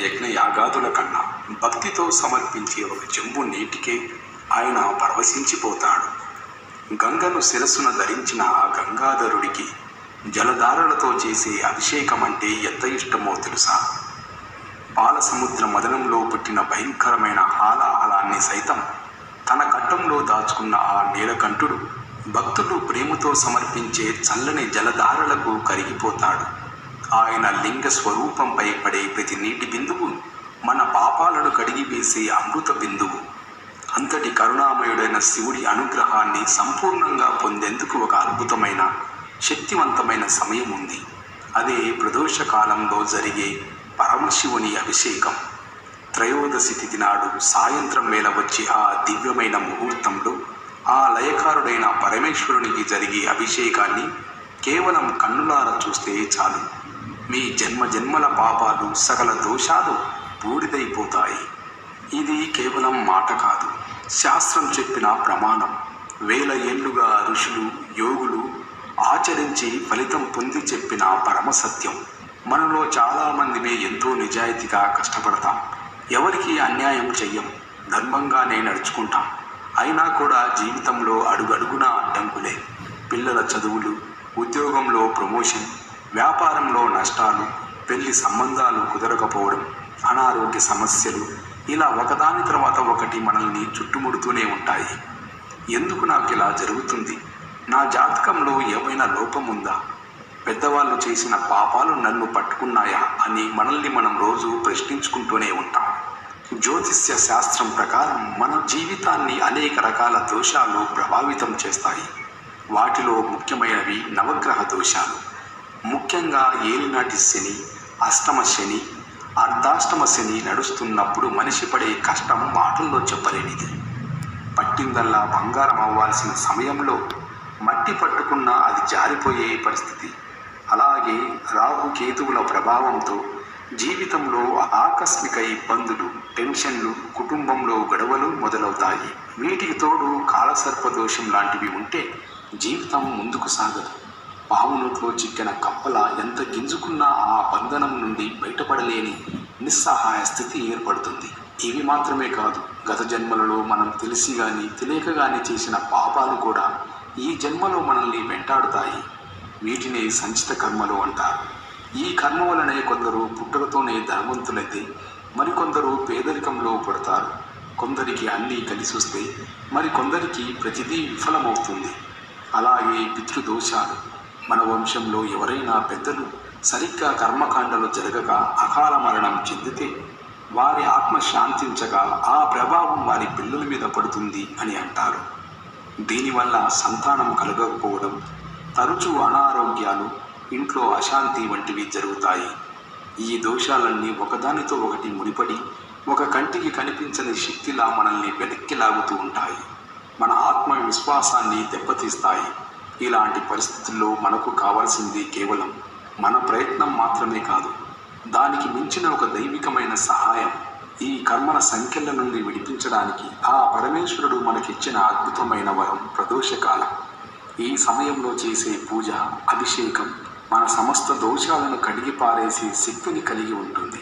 యజ్ఞ యాగాదుల కన్నా భక్తితో సమర్పించే ఒక చెంబు నీటికే ఆయన పరవశించిపోతాడు. గంగను శిరస్సున ధరించిన ఆ గంగాధరుడికి జలధారలతో చేసే అభిషేకం అంటే ఎంత ఇష్టమో తెలుసా? పాలసముద్ర మదనంలో పుట్టిన భయంకరమైన హాలాహలాన్ని సైతం తన కట్టంలో దాచుకున్న ఆ నీలకంఠుడు భక్తులు ప్రేమతో సమర్పించే చల్లని జలధారలకు కరిగిపోతాడు. ఆయన లింగ స్వరూపంపై పడే ప్రతి నీటి బిందువు మన పాపాలను కడిగివేసే అమృత బిందువు. అంతటి కరుణామయుడైన శివుడి అనుగ్రహాన్ని సంపూర్ణంగా పొందేందుకు ఒక అద్భుతమైన శక్తివంతమైన సమయం ఉంది. అదే ప్రదోష కాలంలో జరిగే పరమశివుని అభిషేకం. త్రయోదశి తిథి నాడు సాయంత్రం వేళ వచ్చే ఆ దివ్యమైన ముహూర్తంలో ఆ లయకారుడైన పరమేశ్వరునికి జరిగే అభిషేకాన్ని కేవలం కన్నులారా చూస్తే చాలు. మీ జన్మజన్మల పాపాలు సకల దోషాలు బూడిదైపోతాయి. ఇది కేవలం మాట కాదు, శాస్త్రం చెప్పిన ప్రమాణం. వేల ఏళ్లుగా ఋషులు యోగులు ఆచరించి ఫలితం పొంది చెప్పిన పరమసత్యం. మనలో చాలామందిమే ఎంతో నిజాయితీగా కష్టపడతాం, ఎవరికి అన్యాయం చెయ్యం, ధర్మంగానే నడుచుకుంటాం. అయినా కూడా జీవితంలో అడుగడుగునా అడ్డంకులే. పిల్లల చదువులు, ఉద్యోగంలో ప్రమోషన్, వ్యాపారంలో నష్టాలు, పెళ్లి సంబంధాలు కుదరకపోవడం, అనారోగ్య సమస్యలు, ఇలా ఒకదాని తర్వాత ఒకటి మనల్ని చుట్టుముడుతూనే ఉంటాయి. ఎందుకు నాకు ఇలా జరుగుతుంది? నా జాతకంలో ఏమైనా లోపం ఉందా? పెద్దవాళ్ళు చేసిన పాపాలు నన్ను పట్టుకున్నాయా అని మనల్ని మనం రోజు ప్రశ్నించుకుంటూనే ఉంటాం. జ్యోతిష్య శాస్త్రం ప్రకారం మన జీవితాన్ని అనేక రకాల దోషాలు ప్రభావితం చేస్తాయి. వాటిలో ముఖ్యమైనవి నవగ్రహ దోషాలు. ముఖ్యంగా ఏలినాటి శని, అష్టమ శని, అర్ధాష్టమ శని నడుస్తున్నప్పుడు మనిషి పడే కష్టం మాటల్లో చెప్పలేనిది. పట్టిందల్లా బంగారం అవ్వాల్సిన సమయంలో మట్టి పట్టుకున్నా అది జారిపోయే పరిస్థితి. అలాగే రాహు కేతువుల ప్రభావంతో జీవితంలో ఆకస్మిక ఇబ్బందులు, టెన్షన్లు, కుటుంబంలో గొడవలు మొదలవుతాయి. వీటికి తోడు కాలసర్పదోషం లాంటివి ఉంటే జీవితం ముందుకు సాగదు. పాము నోట్లో చిక్కిన కప్పల ఎంత గింజుకున్నా ఆ బంధనం నుండి బయటపడలేని నిస్సహాయ స్థితి ఏర్పడుతుంది. ఇవి మాత్రమే కాదు, గత జన్మలలో మనం తెలిసి కానీ తెలియక కానీ చేసిన పాపాలు కూడా ఈ జన్మలో మనల్ని వెంటాడుతాయి. వీటిని సంచిత కర్మలు అంటారు. ఈ కర్మ వలనే కొందరు పుట్టుకతోనే ధనవంతులైతే మరికొందరు పేదరికంలో పడతారు. కొందరికి అన్నీ కలిసి వస్తే మరికొందరికి ప్రతిదీ విఫలమవుతుంది. అలాగే పితృదోషాలు. మన వంశంలో ఎవరైనా పెద్దలు సరిగ్గా కర్మకాండలు జరగక అకాల మరణం చెందితే వారి ఆత్మ శాంతించగా ఆ ప్రభావం వారి పిల్లల మీద పడుతుంది అని అంటారు. దీనివల్ల సంతానం కలగకపోవడం, తరచూ అనారోగ్యాలు, ఇంట్లో అశాంతి వంటివి జరుగుతాయి. ఈ దోషాలన్నీ ఒకదానితో ఒకటి ముడిపడి ఒక కంటికి కనిపించని శక్తిలా మనల్ని వెనక్కి లాగుతూ ఉంటాయి. మన ఆత్మవిశ్వాసాన్ని దెబ్బతీస్తాయి. ఇలాంటి పరిస్థితుల్లో మనకు కావాల్సింది కేవలం మన ప్రయత్నం మాత్రమే కాదు, దానికి మించిన ఒక దైవికమైన సహాయం. ఈ కర్మల సంఖ్యల నుండి విడిపించడానికి ఆ పరమేశ్వరుడు మనకిచ్చిన అద్భుతమైన వరం ప్రదోషకాలం. ఈ సమయంలో చేసే పూజ, అభిషేకం మన సమస్త దోషాలను కడిగి పారేసే శక్తిని కలిగి ఉంటుంది.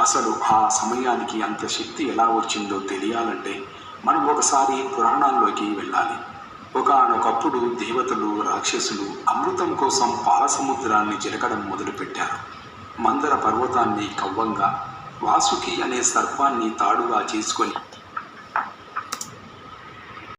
అసలు ఆ సమయానికి అంత శక్తి ఎలా వచ్చిందో తెలియాలంటే మనం ఒకసారి పురాణాల్లోకి వెళ్ళాలి. ఒకానొకప్పుడు దేవతలు, రాక్షసులు అమృతం కోసం పాలసముద్రాన్ని చిలకడం మొదలుపెట్టారు. మందర పర్వతాన్ని కవ్వంగా, వాసుకి అనే సర్పాన్ని తాడుగా చేసుకొని